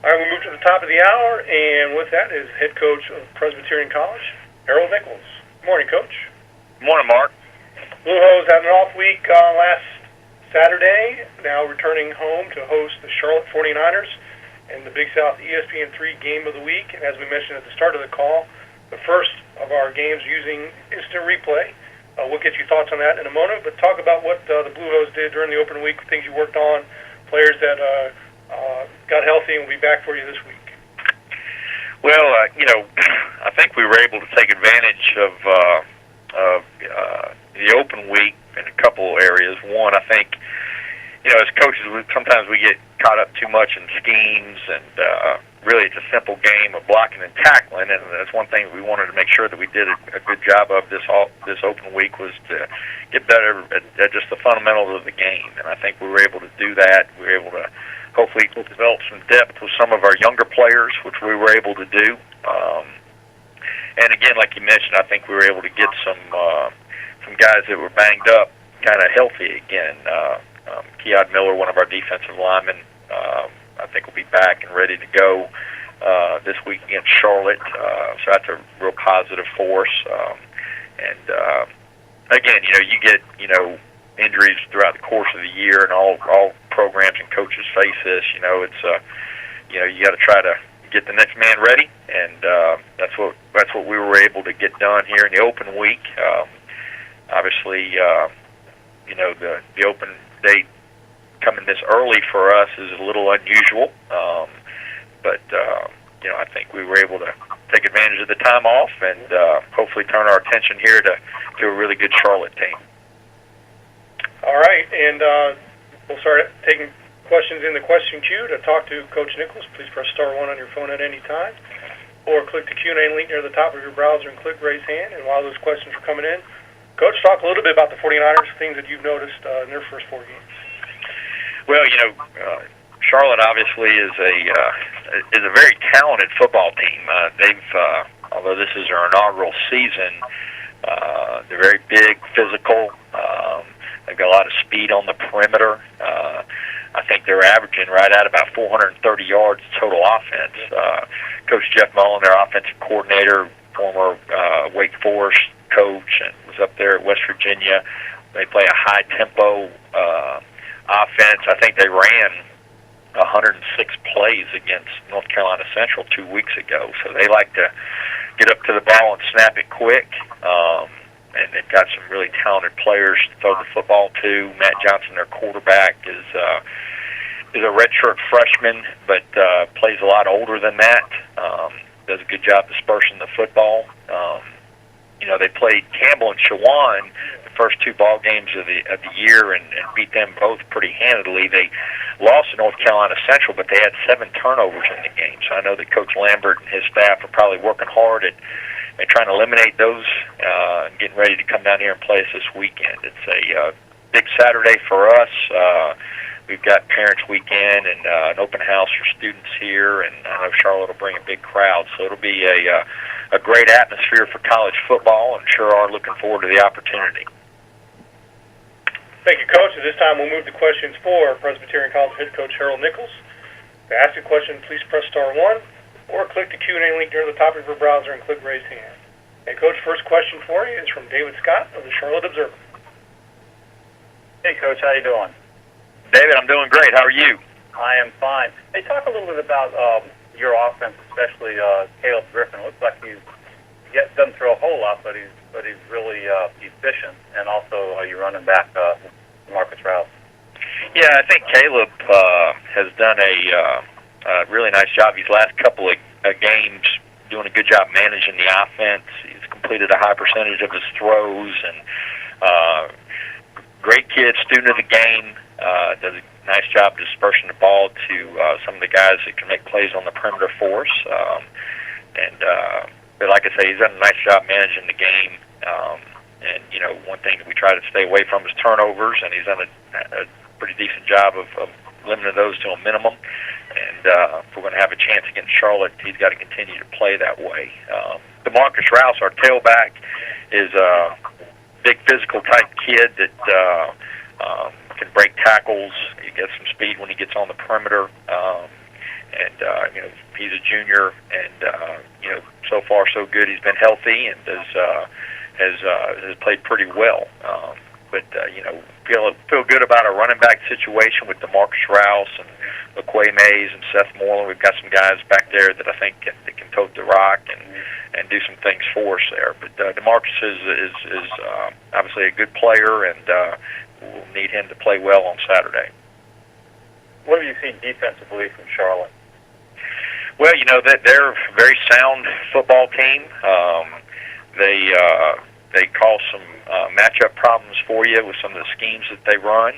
All right, we move to the top of the hour, and with that is head coach of Presbyterian College, Harold Nichols. Good morning, Coach. Good morning, Mark. Blue Hose had an off week last Saturday, now returning home to host the Charlotte 49ers in the Big South ESPN3 Game of the Week. And as we mentioned at the start of the call, the first of our games using instant replay. We'll get your thoughts on that in a moment, but talk about what the Blue Hose did during the open week, things you worked on, players that got healthy and will be back for you this week. Well, I think we were able to take advantage of the open week in a couple areas. One, I think, as coaches, sometimes we get caught up too much in schemes, and really it's a simple game of blocking and tackling, and that's one thing we wanted to make sure that we did a good job of this open week, was to get better at just the fundamentals of the game, and I think we were able to do that. We were able to hopefully develop some depth with some of our younger players, which we were able to do. And again, like you mentioned, I think we were able to get some guys that were banged up kind of healthy again. Keon Miller, one of our defensive linemen, I think will be back and ready to go this week against Charlotte. So that's a real positive for us. And again, you get injuries throughout the course of the year, and all programs and coaches face this. It's you got to try to get the next man ready, and that's what we were able to get done here in the open week. Obviously, the open date coming this early for us is a little unusual, but I think we were able to take advantage of the time off and hopefully turn our attention here to a really good Charlotte team. All right, and we'll start taking questions in the question queue. To talk to Coach Nichols, please press *1 on your phone at any time, or click the Q&A link near the top of your browser and click Raise Hand. And while those questions are coming in, Coach, talk a little bit about the 49ers, things that you've noticed in their first 4 games. Well, Charlotte obviously is a very talented football team. Although this is their inaugural season, they're very big, physical. They've got a lot of speed on the perimeter. I think they're averaging right at about 430 yards total offense. Coach Jeff Mullen, their offensive coordinator, former Wake Forest coach, and was up there at West Virginia. They play a high-tempo offense. I think they ran 106 plays against North Carolina Central 2 weeks ago. So they like to get up to the ball and snap it quick. And they've got some really talented players to throw the football to. Matt Johnson, their quarterback, is a redshirt freshman, but plays a lot older than that. Does a good job dispersing the football. They played Campbell and Shawan the first 2 ball games of the year and beat them both pretty handily. They lost to North Carolina Central, but they had 7 turnovers in the game. So I know that Coach Lambert and his staff are probably working hard at trying to eliminate those and getting ready to come down here and play us this weekend. It's a big Saturday for us. We've got Parents Weekend and an open house for students here, and I know Charlotte will bring a big crowd, so it'll be a great atmosphere for college football, and sure are looking forward to the opportunity. Thank you, Coach. At this time, we'll move to questions for Presbyterian College head coach Harold Nichols. To ask a question, please press *1, or click the Q&A link near the top of your browser and click Raise Hand. And Coach, first question for you is from David Scott of the Charlotte Observer. Hey, Coach, how you doing? David, I'm doing great. How are you? I am fine. Hey, talk a little bit about your offense, especially Caleb Griffin. It looks like he doesn't throw a whole lot, but he's really efficient, and also your running back, Marcus Rouse. Yeah, I think Caleb has done a really nice job these last couple of games, doing a good job managing the offense. He's completed a high percentage of his throws, and great kid, student of the game. Does a nice job dispersing the ball to some of the guys that can make plays on the perimeter for us. But like I say, he's done a nice job managing the game. And one thing that we try to stay away from is turnovers, and he's done a pretty decent job of limiting those to a minimum. And if we're going to have a chance against Charlotte, he's got to continue to play that way. DeMarcus Rouse, our tailback, is a big physical type kid that can break tackles. He gets some speed when he gets on the perimeter. And and he's a junior, and so far so good. He's been healthy and has played pretty well. But feel good about our running back situation with DeMarcus Rouse and LaQuay Mays and Seth Moreland. We've got some guys back there that I think can tote the rock and do some things for us there. But DeMarcus is obviously a good player, and we'll need him to play well on Saturday. What have you seen defensively from Charlotte? Well, they're a very sound football team. They cause some matchup problems for you with some of the schemes that they run.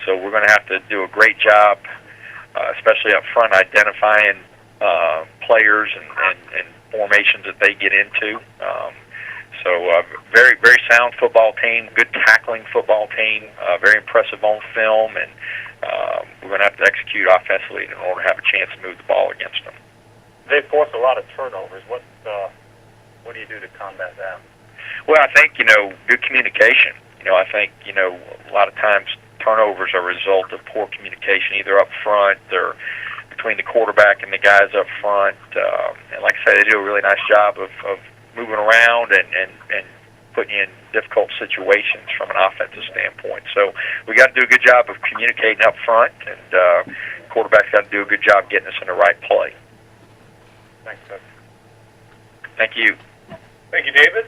So we're going to have to do a great job, especially up front, identifying players and formations that they get into. So very, very sound football team, good tackling football team, very impressive on film, and we're going to have to execute offensively in order to have a chance to move the ball against them. They force a lot of turnovers. What do you do to combat that? Well, I think, good communication. I think, a lot of times turnovers are a result of poor communication, either up front or between the quarterback and the guys up front. And like I say, they do a really nice job of moving around and putting you in difficult situations from an offensive standpoint. So we got to do a good job of communicating up front, and quarterback's got to do a good job getting us in the right play. Thanks, Coach. Thank you. Thank you, David.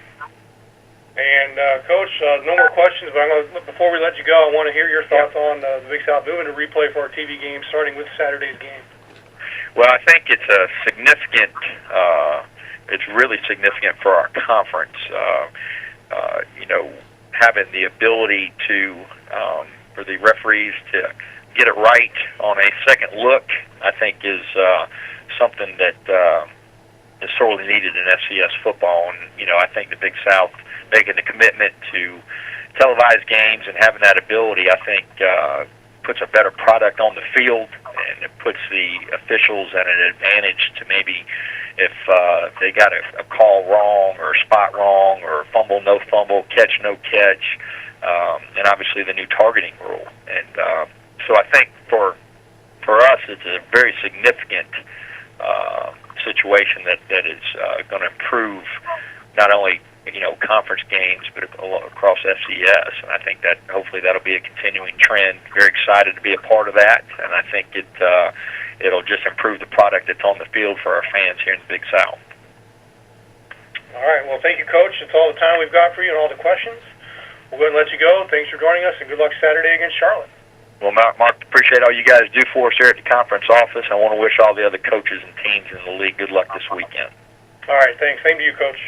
And, Coach, no more questions, but before we let you go, I want to hear your thoughts on the Big South moving to replay for our TV game, starting with Saturday's game. Well, I think it's a significant, it's really significant for our conference. Having the ability to, for the referees to get it right on a second look, I think is something that is sorely needed in FCS football. And, I think the Big South making the commitment to televise games and having that ability, I think, puts a better product on the field, and it puts the officials at an advantage to maybe if they got a call wrong or a spot wrong or fumble, no fumble, catch, no catch, and obviously the new targeting rule. And so I think for us it's a very significant situation that is going to improve not only conference games, but across FCS. And I think that hopefully that'll be a continuing trend. Very excited to be a part of that, and I think it'll just improve the product that's on the field for our fans here in the Big South. All right. Well, thank you, Coach. That's all the time we've got for you and all the questions. We'll go ahead and let you go. Thanks for joining us, and good luck Saturday against Charlotte. Well, Mark, appreciate all you guys do for us here at the conference office. I want to wish all the other coaches and teams in the league good luck this weekend. All right. Thanks. Same to you, Coach.